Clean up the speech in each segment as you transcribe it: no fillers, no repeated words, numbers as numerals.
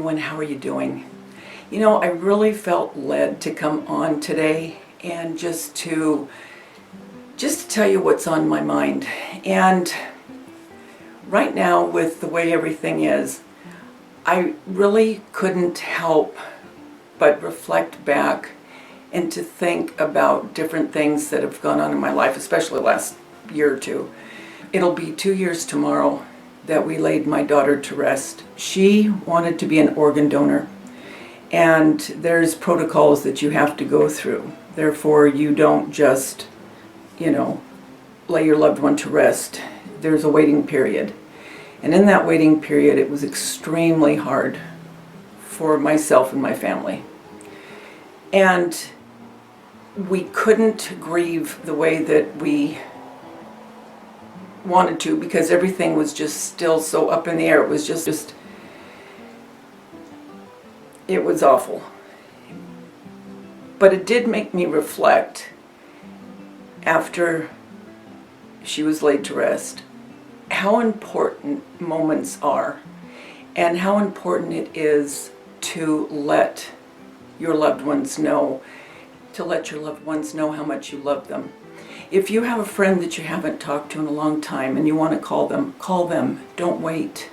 everyone, how are you doing? You know, I really felt led to come on today and just to tell you what's on my mind. And right now, with the way everything is, I really couldn't help but reflect back and to think about different things that have gone on in my life, especially the last year or two. It'll be 2 years tomorrow that we laid my daughter to rest. She wanted to be an organ donor, and there's protocols that you have to go through. Therefore, you don't just, lay your loved one to rest. There's a waiting period. And in that waiting period, it was extremely hard for myself and my family. And we couldn't grieve the way that we wanted to, because everything was just still so up in the air. It was just it was awful. But it did make me reflect after she was laid to rest how important moments are and how important it is to let your loved ones know, how much you love them. If you have a friend that you haven't talked to in a long time and you want to call them. Don't wait.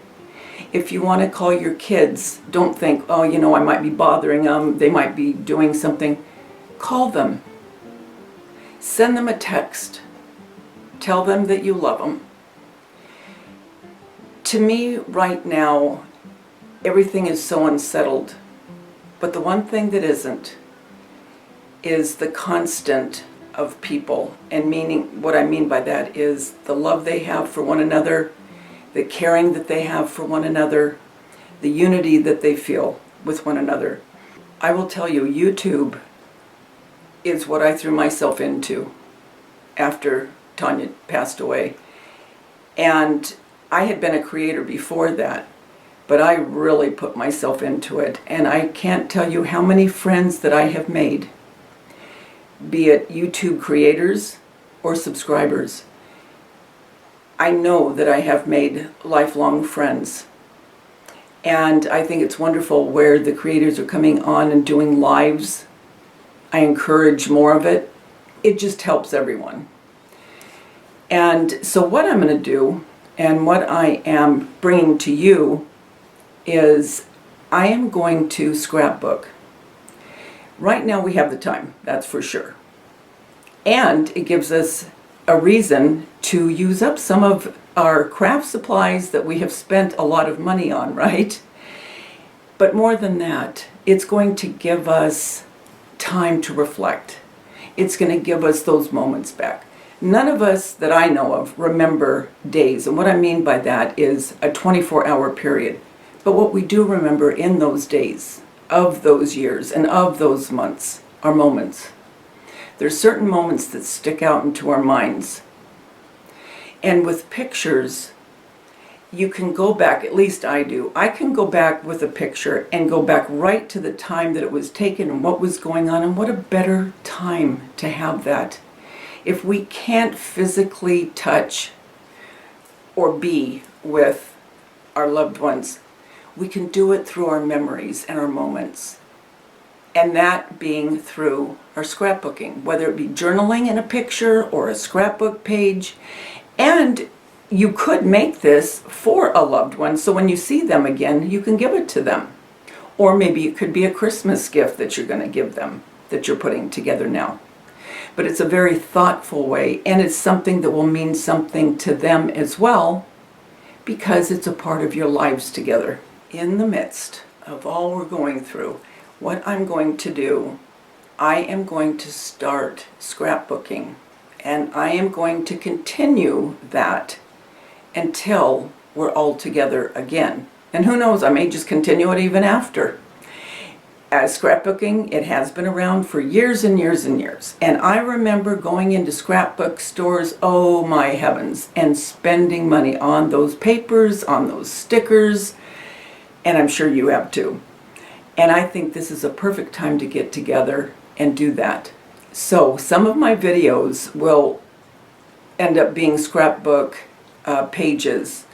If you want to call your kids, don't think, I might be bothering them, they might be doing something. Call them. Send them a text. Tell them that you love them. To me, right now, everything is so unsettled. But the one thing that isn't is the constant of people, and meaning what I mean by that is the love they have for one another, the caring that they have for one another, the unity that they feel with one another. I will tell you, YouTube is what I threw myself into after Tanya passed away. And I had been a creator before that, but I really put myself into it. And I can't tell you how many friends that I have made, be it YouTube creators or subscribers. I know that I have made lifelong friends. And I think it's wonderful where the creators are coming on and doing lives. I encourage more of it. It just helps everyone. And so what I'm going to do, and what I am bringing to you, is I am going to scrapbook. Right now we have the time, that's for sure. And it gives us a reason to use up some of our craft supplies that we have spent a lot of money on, right? But more than that, it's going to give us time to reflect. It's going to give us those moments back. None of us that I know of remember days, and what I mean by that is a 24-hour period. But what we do remember in those days, of those years, and of those months are moments. There's certain moments that stick out into our minds. And with pictures, you can go back, at least I do. I can go back with a picture and go back right to the time that it was taken and what was going on, and what a better time to have that. If we can't physically touch or be with our loved ones, we can do it through our memories and our moments. And that being through our scrapbooking, whether it be journaling in a picture or a scrapbook page. And you could make this for a loved one, so when you see them again, you can give it to them. Or maybe it could be a Christmas gift that you're going to give them, that you're putting together now. But it's a very thoughtful way, and it's something that will mean something to them as well, because it's a part of your lives together. In the midst of all we're going through, what I'm going to do, I am going to start scrapbooking, and I am going to continue that until we're all together again. And who knows, I may just continue it even after. As scrapbooking, it has been around for years and years and years. And I remember going into scrapbook stores, oh my heavens, and spending money on those papers, on those stickers, and I'm sure you have too. And I think this is a perfect time to get together and do that. So some of my videos will end up being scrapbook pages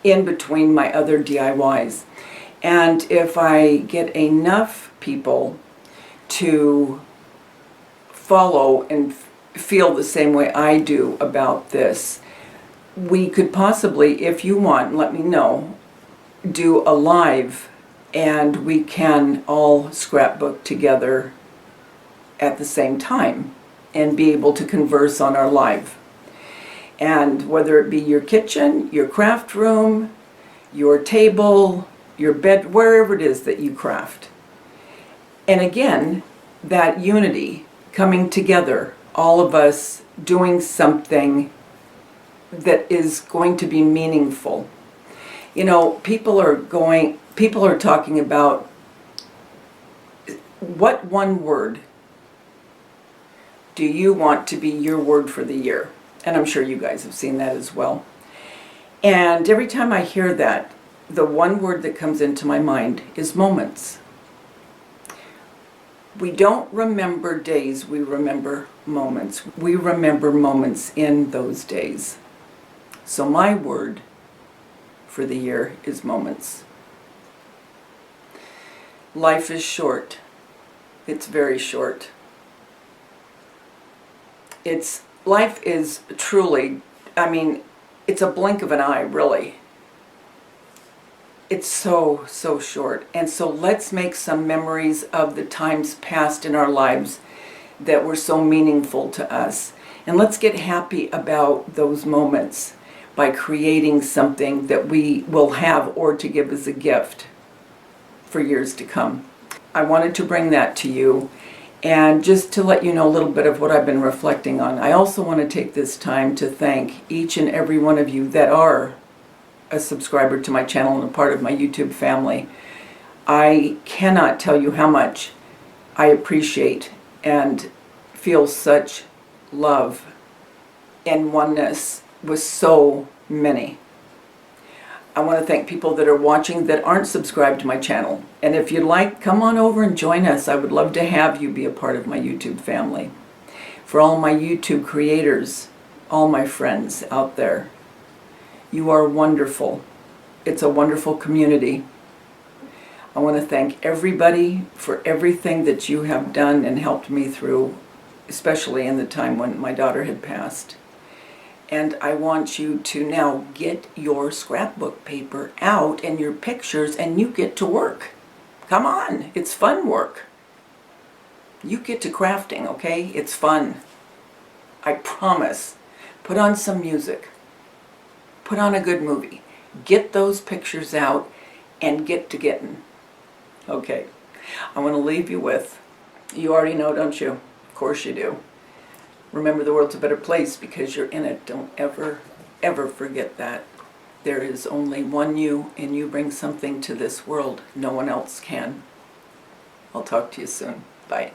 in between my other DIYs. And if I get enough people to follow and feel the same way I do about this, we could possibly, if you want, let me know, do a live and we can all scrapbook together at the same time and be able to converse on our live. And whether it be your kitchen, your craft room, your table, your bed, wherever it is that you craft. And again, that unity, coming together, all of us doing something that is going to be meaningful. You know, people are talking about what one word do you want to be your word for the year? And I'm sure you guys have seen that as well. And every time I hear that, the one word that comes into my mind is moments. We don't remember days, we remember moments. We remember moments in those days. So my word for the year is moments. Life is short. It's very short. Life is truly, I mean, it's a blink of an eye, really. It's so, so short. And so let's make some memories of the times past in our lives that were so meaningful to us. And let's get happy about those moments by creating something that we will have or to give as a gift for years to come. I wanted to bring that to you. And just to let you know a little bit of what I've been reflecting on, I also want to take this time to thank each and every one of you that are a subscriber to my channel and a part of my YouTube family. I cannot tell you how much I appreciate and feel such love and oneness with so many. I want to thank people that are watching that aren't subscribed to my channel. And if you'd like, come on over and join us. I would love to have you be a part of my YouTube family. For all my YouTube creators, all my friends out there, you are wonderful. It's a wonderful community. I want to thank everybody for everything that you have done and helped me through, especially in the time when my daughter had passed. And I want you to now get your scrapbook paper out and your pictures, and you get to work. Come on, it's fun work. You get to crafting, okay? It's fun. I promise. Put on some music. Put on a good movie. Get those pictures out and get to getting. Okay, I want to leave you with, you already know, don't you? Of course you do. Remember, the world's a better place because you're in it. Don't ever, ever forget that. There is only one you, and you bring something to this world no one else can. I'll talk to you soon. Bye.